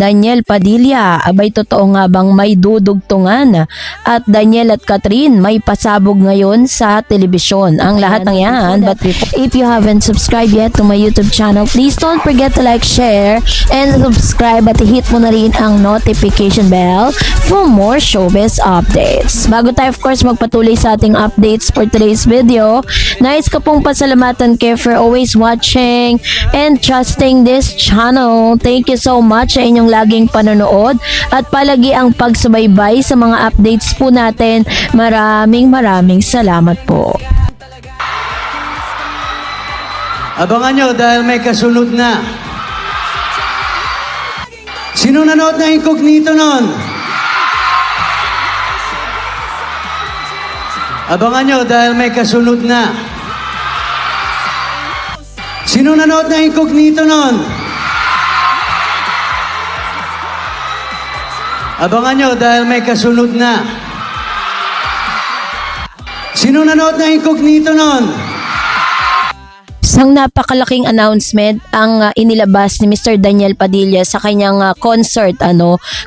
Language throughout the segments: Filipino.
Daniel Padilla, abay totoo nga bang may dudugtungan at Daniel at Catherine may pasabog ngayon sa telebisyon. Ang lahat ng yan. But if you haven't subscribed yet to my YouTube channel, please don't forget to like, share, and subscribe at hit mo na rin ang notification bell for more showbiz updates. Bago tayo of course magpatuloy sa ating updates for today's video, nais ko pong pasalamatan kayo for always watching and trusting this channel. Thank you so much sa inyong laging panonood at palagi ang pagsubaybay sa mga updates po natin. Maraming salamat po. Abangan nyo dahil may kasunod na. Sino nanood na Incognito nun? Abangan nyo dahil may kasunod na. Sino nanood na Incognito nun? Abangan nyo dahil may kasunod na. Sino nanood na Incognito nun? Isang napakalaking announcement ang inilabas ni Mr. Daniel Padilla sa kanyang concert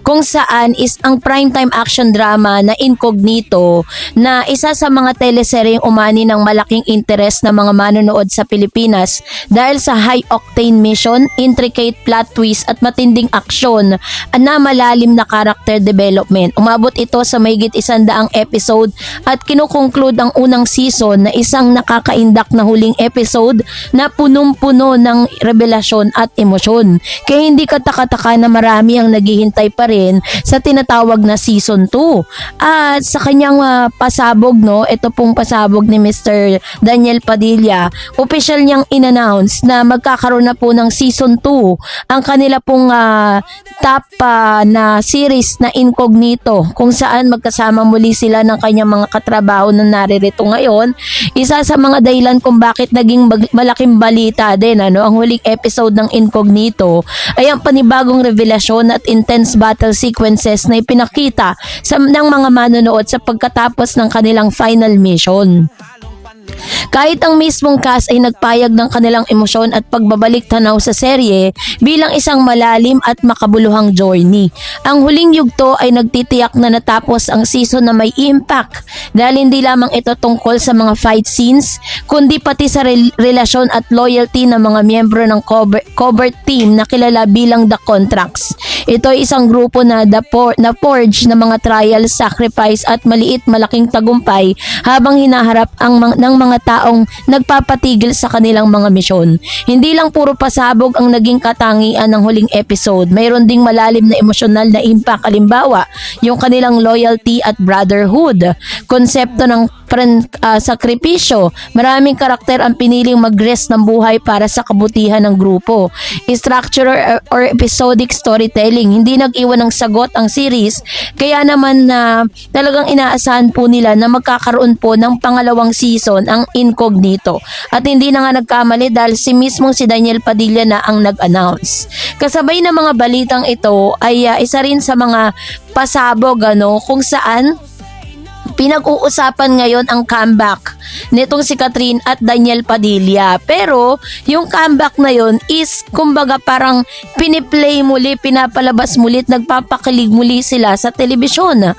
kung saan is ang primetime action drama na Incognito na isa sa mga teleseryeng umani ng malaking interest ng mga manonood sa Pilipinas dahil sa high octane mission, intricate plot twist at matinding aksyon na malalim na character development. Umabot ito sa mahigit 100 episode at kinukonclude ang unang season na isang nakakaindak na huling episode na punong-puno ng revelasyon at emosyon. Kaya hindi kataka-taka na marami ang naghihintay pa rin sa tinatawag na season 2. At sa kanyang pasabog, ito pong pasabog ni Mr. Daniel Padilla, official niyang in-announce na magkakaroon na po ng season 2 ang kanila pong top na series na Incognito, kung saan magkasama muli sila ng kanyang mga katrabaho na naririto ngayon. Isa sa mga dahilan kung bakit naging malaking balita din ang huling episode ng Incognito ay ang panibagong revelasyon at intense battle sequences na ipinakita ng mga manonood sa pagkatapos ng kanilang final mission. Kahit ang mismong cast ay nagpayag ng kanilang emosyon at pagbabalik tanaw sa serye bilang isang malalim at makabuluhang journey. Ang huling yugto ay nagtitiyak na natapos ang season na may impact dahil hindi lamang ito tungkol sa mga fight scenes kundi pati sa relasyon at loyalty ng mga miyembro ng covert team na kilala bilang The Contracts. Ito ay isang grupo na forge na mga trial, sacrifice at malaking tagumpay habang hinaharap ng mga taong nagpapatigil sa kanilang mga misyon. Hindi lang puro pasabog ang naging katangian ng huling episode. Mayroon ding malalim na emosyonal na impact. Halimbawa, yung kanilang loyalty at brotherhood. Konsepto ng sakripisyo. Maraming karakter ang piniling mag-risk ng buhay para sa kabutihan ng grupo. Structure or episodic storytelling. Hindi nag-iwan ng sagot ang series. Kaya naman talagang inaasahan po nila na magkakaroon po ng pangalawang season ang Incognito. At hindi na nga nagkamali dahil mismong si Daniel Padilla na ang nag-announce. Kasabay ng mga balitang ito ay isa rin sa mga pasabog kung saan pinag-uusapan ngayon ang comeback nitong si Catherine at Daniel Padilla. Pero yung comeback na yon is kumbaga parang piniplay muli, pinapalabas muli, nagpapakilig muli sila sa telebisyon.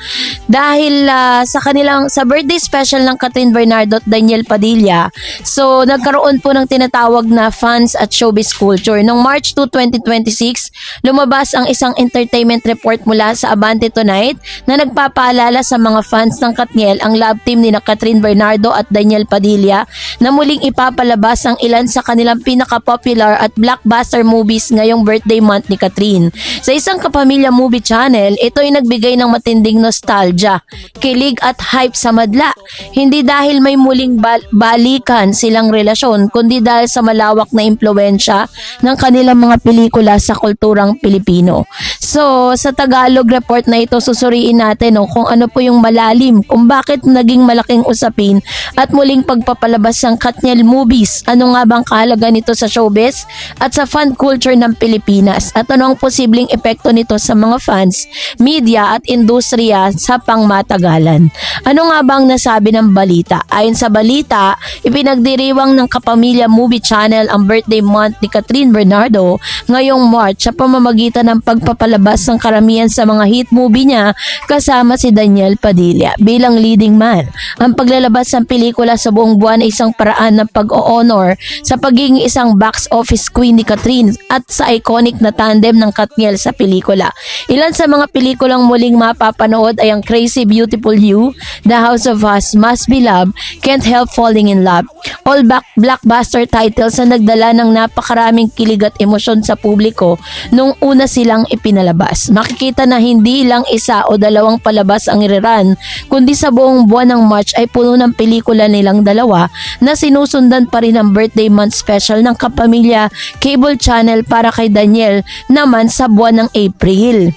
Dahil sa birthday special ng Catherine Bernardo at Daniel Padilla, so nagkaroon po ng tinatawag na fans at showbiz culture. Noong March 2, 2026, lumabas ang isang entertainment report mula sa Abante Tonight na nagpapaalala sa mga fans ng Katniel ang love team ni Catherine Bernardo at Daniel Padilla na muling ipapalabas ang ilan sa kanilang pinaka-popular at blockbuster movies ngayong birthday month ni Catherine. Sa isang kapamilya movie channel, ito ay nagbigay ng matinding nostalgia, kilig at hype sa madla. Hindi dahil may muling balikan silang relasyon, kundi dahil sa malawak na impluwensya ng kanilang mga pelikula sa kulturang Pilipino. So, sa Tagalog report na ito, susuriin natin kung ano po yung malalim, kung bakit naging malaking usapin at muling pagpapalabas ng Katniel movies. Ano nga bang kahalaga nito sa showbiz at sa fan culture ng Pilipinas? At ano ang posibleng epekto nito sa mga fans, media at industriya sa pangmatagalan? Ano nga bang nasabi ng balita? Ayon sa balita, ipinagdiriwang ng Kapamilya Movie Channel ang birthday month ni Catherine Bernardo ngayong March sa pamamagitan ng pagpapalabas ng karamihan sa mga hit movie niya kasama si Daniel Padilla bilang leading man. Ang paglalabas ng pelikula sa buong buwan ay isang paraan ng pag-o-honor sa pagiging isang box office queen ni Catherine at sa iconic na tandem ng Katniel sa pelikula. Ilan sa mga pelikulang muling mapapanood ay ang Crazy Beautiful You, The House of Us, Must Be Loved, Can't Help Falling in Love. All blockbuster titles na nagdala ng napakaraming kilig at emosyon sa publiko nung una silang ipinalabas. Makikita na hindi lang isa o dalawang palabas ang iriran, kundi sa buong buwan ng March ay puno ng pelikula nilang dalawa na sinusundan pa rin ang birthday month special ng Kapamilya Cable Channel para kay Daniel naman sa buwan ng April.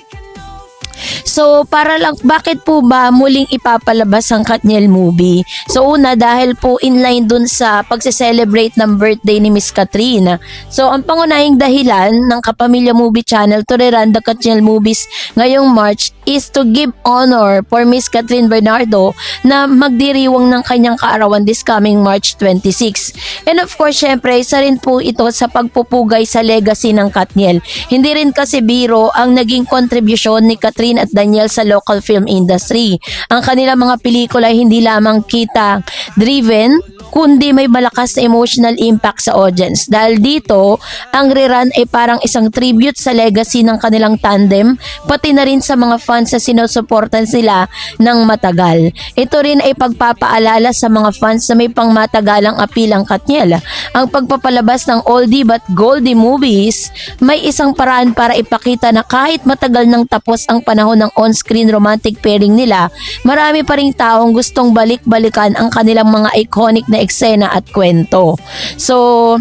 So, bakit po ba muling ipapalabas ang Katniel movie? So, una, dahil po inline dun sa pagse-celebrate ng birthday ni Miss Catherine. So, ang pangunahing dahilan ng Kapamilya Movie Channel to rerun the Katniel movies ngayong March is to give honor for Miss Catherine Bernardo na magdiriwang ng kanyang kaarawan this coming March 26. And of course, syempre, isa rin po ito sa pagpupugay sa legacy ng Katniel. Hindi rin kasi biro ang naging kontribusyon ni Catherine at Daniel sa local film industry. Ang kanilang mga pelikula ay hindi lamang kita-driven, kundi may malakas na emotional impact sa audience. Dahil dito, ang rerun ay parang isang tribute sa legacy ng kanilang tandem, pati na rin sa mga fans na sinusuportan sila ng matagal. Ito rin ay pagpapaalala sa mga fans na may pangmatagalang appeal ang Katniel. Ang pagpapalabas ng oldie but goldie movies, may isang paraan para ipakita na kahit matagal nang tapos ang panahon ng on-screen romantic pairing nila, marami pa ring taong gustong balik-balikan ang kanilang mga iconic na eksena at kwento. So,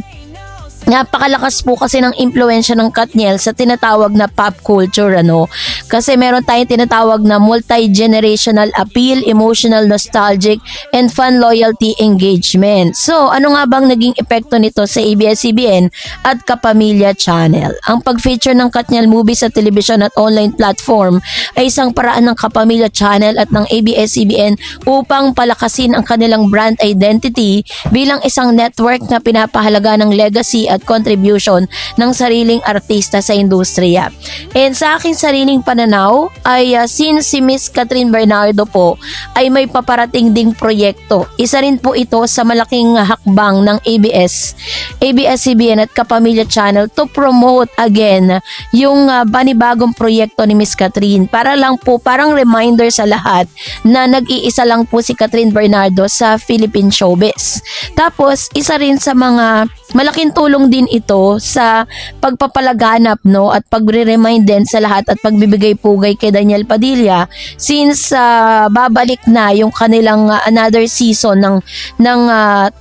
napakalakas po kasi ng impluwensya ng Katniel sa tinatawag na pop culture, ano? Kasi meron tayong tinatawag na multi-generational appeal, emotional nostalgic, and fan loyalty engagement. So, ano nga bang naging epekto nito sa ABS-CBN at Kapamilya Channel? Ang pag-feature ng Katniel movie sa television at online platform ay isang paraan ng Kapamilya Channel at ng ABS-CBN upang palakasin ang kanilang brand identity bilang isang network na pinapahalaga ng legacy at contribution ng sariling artista sa industriya. And sa aking sariling pananaw ay since si Miss Catherine Bernardo po ay may paparating ding proyekto. Isa rin po ito sa malaking hakbang ng ABS-CBN at Kapamilya Channel to promote again yung panibagong proyekto ni Miss Catherine para lang po parang reminder sa lahat na nag-iisa lang po si Catherine Bernardo sa Philippine showbiz. Tapos isa rin sa mga malaking tulong din ito sa pagpapalaganap, no, at pagre-remind din sa lahat at pagbibigay pugay kay Daniel Padilla since babalik na yung kanilang another season ng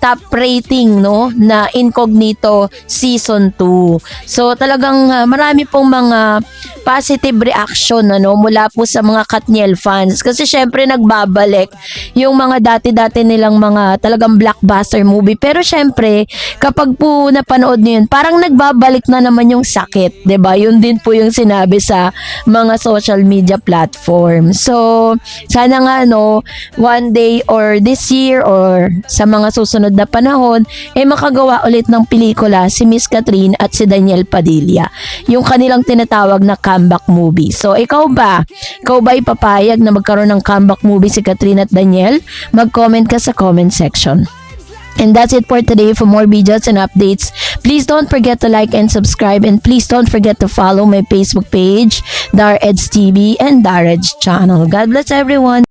top rating, no, na Incognito season 2. So talagang marami pong mga positive reaction, ano, mula po sa mga Katniel fans kasi syempre nagbabalik yung mga dati-dati nilang mga talagang blockbuster movie, pero syempre kapag po napanood niyo yun, parang nagbabalik na naman yung sakit, 'di ba? Yun din po yung sinabi sa mga social media platform. So, sana nga, no, one day or this year or sa mga susunod na panahon makagawa ulit ng pelikula si Miss Catherine at si Daniel Padilla, yung kanilang tinatawag na comeback movie. So, ikaw ba ipapayag na magkaroon ng comeback movie si Catherine at Daniel? Mag-comment ka sa comment section. And that's it for today. For more videos and updates, please don't forget to like and subscribe, and please don't forget to follow my Facebook page, Dar Eds TV and Dar Eds channel. God bless everyone.